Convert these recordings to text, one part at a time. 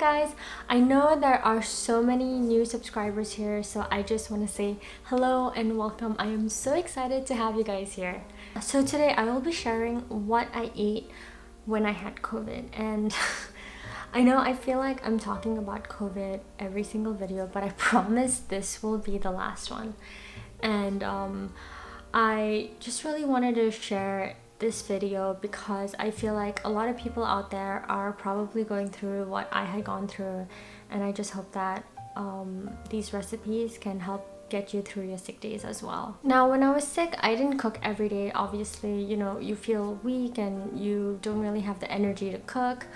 guys, I know there are so many new subscribers here, so I just want to say hello and welcome. I am so excited to have you guys here. So today I will be sharing what I ate when I had COVID, and I know I feel like I'm talking about COVID every single video, but I promise this will be the last one. And I just really wanted to share this video because I feel like a lot of people out there are probably going through what I had gone through, and I just hope that these recipes can help get you through your sick days as well. Now, when I was sick, I didn't cook every day. Obviously, you know, you feel weak and you don't really have the energy to cook.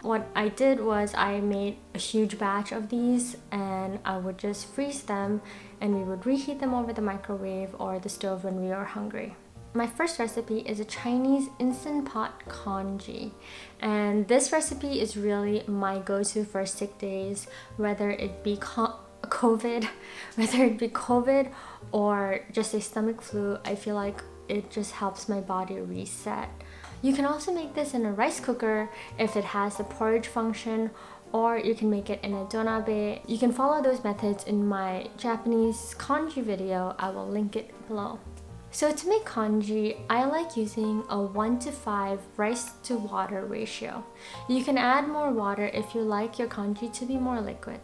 What I did was I made a huge batch of these and I would just freeze them, and we would reheat them over the microwave or the stove when we were hungry. My first recipe is a Chinese Instant Pot Congee, and this recipe is really my go-to for sick days, whether it be COVID or just a stomach flu. I feel like it just helps my body reset. You can also make this in a rice cooker if it has the porridge function, or you can make it in a donabe. You can follow those methods in my Japanese congee video. I will link it below. So to make congee, I like using a 1:5 rice to water ratio. You can add more water if you like your congee to be more liquid.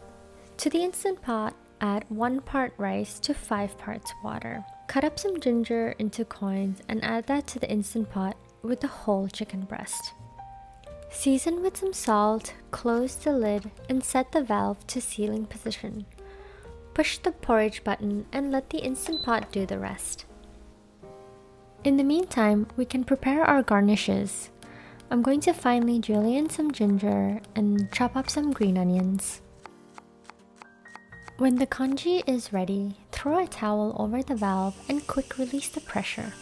To the Instant Pot, add 1 part rice to 5 parts water. Cut up some ginger into coins and add that to the Instant Pot with the whole chicken breast. Season with some salt, close the lid, and set the valve to sealing position. Push the porridge button and let the Instant Pot do the rest. In the meantime, we can prepare our garnishes. I'm going to finely julienne some ginger and chop up some green onions. When the congee is ready, throw a towel over the valve and quick release the pressure.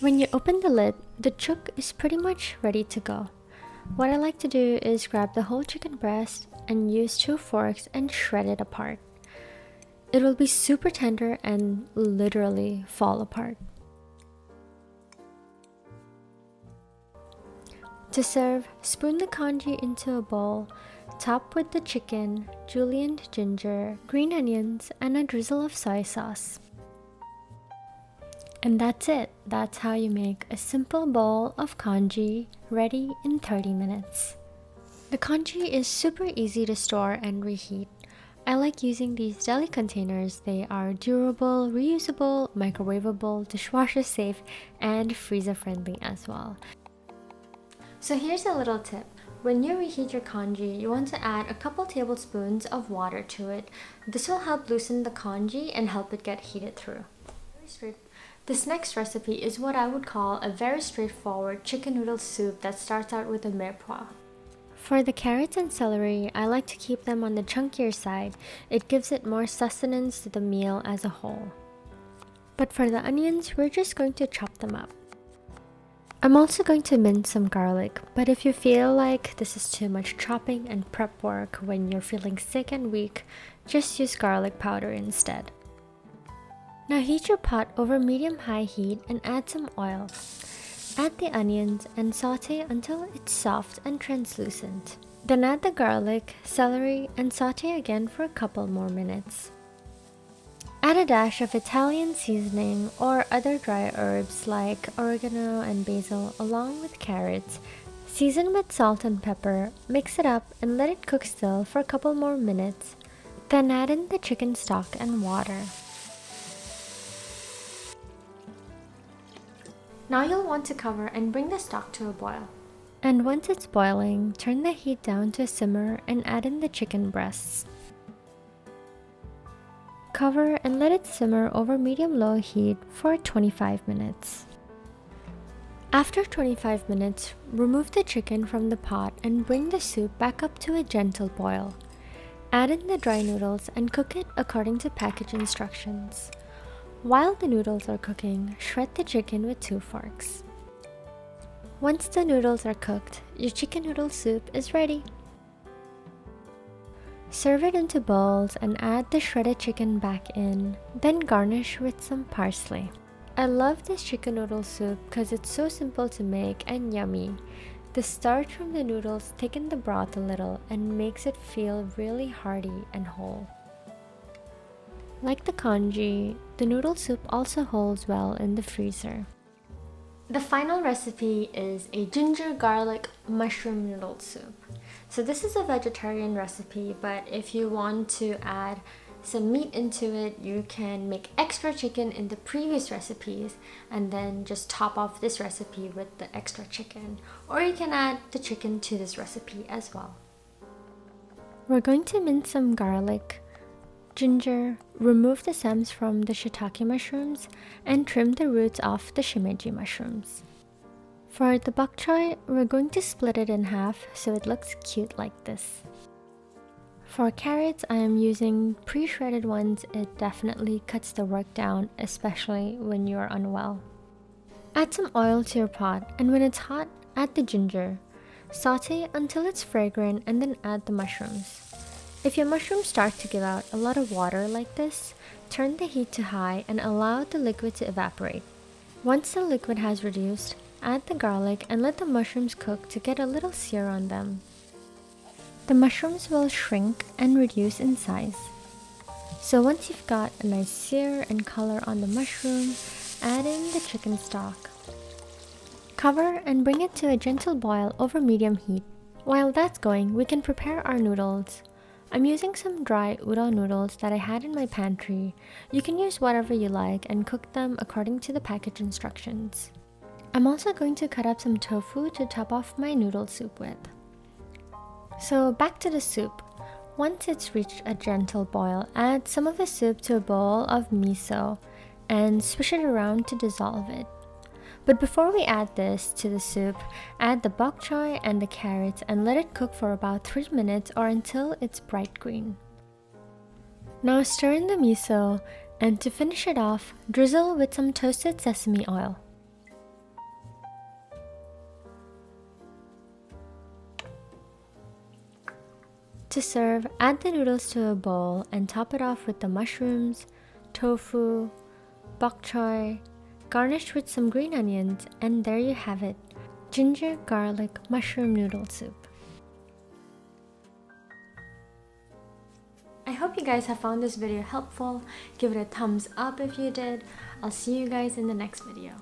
When you open the lid, the chook is pretty much ready to go. What I like to do is grab the whole chicken breast and use 2 forks and shred it apart. It will be super tender and literally fall apart. To serve, spoon the congee into a bowl, top with the chicken, julienned ginger, green onions, and a drizzle of soy sauce. And that's it. That's how you make a simple bowl of congee ready in 30 minutes. The congee is super easy to store and reheat. I like using these deli containers. They are durable, reusable, microwavable, dishwasher safe, and freezer friendly as well. So here's a little tip. When you reheat your congee, you want to add a couple tablespoons of water to it. This will help loosen the congee and help it get heated through. This next recipe is what I would call a very straightforward chicken noodle soup that starts out with a mirepoix. For the carrots and celery, I like to keep them on the chunkier side. It gives it more sustenance to the meal as a whole. But for the onions, we're just going to chop them up. I'm also going to mince some garlic, but if you feel like this is too much chopping and prep work when you're feeling sick and weak, just use garlic powder instead. Now heat your pot over medium-high heat and add some oil. Add the onions and saute until it's soft and translucent. Then add the garlic, celery, and saute again for a couple more minutes. Add a dash of Italian seasoning or other dry herbs like oregano and basil along with carrots. Season with salt and pepper, mix it up and let it cook still for a couple more minutes. Then add in the chicken stock and water. Now you'll want to cover and bring the stock to a boil. And once it's boiling, turn the heat down to a simmer and add in the chicken breasts. Cover and let it simmer over medium-low heat for 25 minutes. After 25 minutes, remove the chicken from the pot and bring the soup back up to a gentle boil. Add in the dry noodles and cook it according to package instructions. While the noodles are cooking, shred the chicken with 2 forks. Once the noodles are cooked, your chicken noodle soup is ready. Serve it into bowls and add the shredded chicken back in, then garnish with some parsley. I love this chicken noodle soup because it's so simple to make and yummy. The starch from the noodles thickens the broth a little and makes it feel really hearty and whole. Like the congee, the noodle soup also holds well in the freezer. The final recipe is a ginger garlic mushroom noodle soup. So this is a vegetarian recipe, but if you want to add some meat into it, you can make extra chicken in the previous recipes and then just top off this recipe with the extra chicken. Or you can add the chicken to this recipe as well. We're going to mince some garlic, ginger, remove the stems from the shiitake mushrooms, and trim the roots off the shimeji mushrooms. For the bok choy, we're going to split it in half so it looks cute like this. For carrots, I am using pre-shredded ones. It definitely cuts the work down, especially when you are unwell. Add some oil to your pot, and when it's hot, add the ginger. Saute until it's fragrant and then add the mushrooms. If your mushrooms start to give out a lot of water like this, turn the heat to high and allow the liquid to evaporate. Once the liquid has reduced, add the garlic and let the mushrooms cook to get a little sear on them. The mushrooms will shrink and reduce in size. So once you've got a nice sear and color on the mushroom, add in the chicken stock. Cover and bring it to a gentle boil over medium heat. While that's going, we can prepare our noodles. I'm using some dry udon noodles that I had in my pantry. You can use whatever you like and cook them according to the package instructions. I'm also going to cut up some tofu to top off my noodle soup with. So back to the soup. Once it's reached a gentle boil, add some of the soup to a bowl of miso and swish it around to dissolve it. But before we add this to the soup, add the bok choy and the carrots and let it cook for about 3 minutes or until it's bright green. Now stir in the miso, and to finish it off, drizzle with some toasted sesame oil. To serve, add the noodles to a bowl and top it off with the mushrooms, tofu, bok choy, garnished with some green onions, and there you have it, ginger garlic mushroom noodle soup. I hope you guys have found this video helpful. Give it a thumbs up if you did. I'll see you guys in the next video.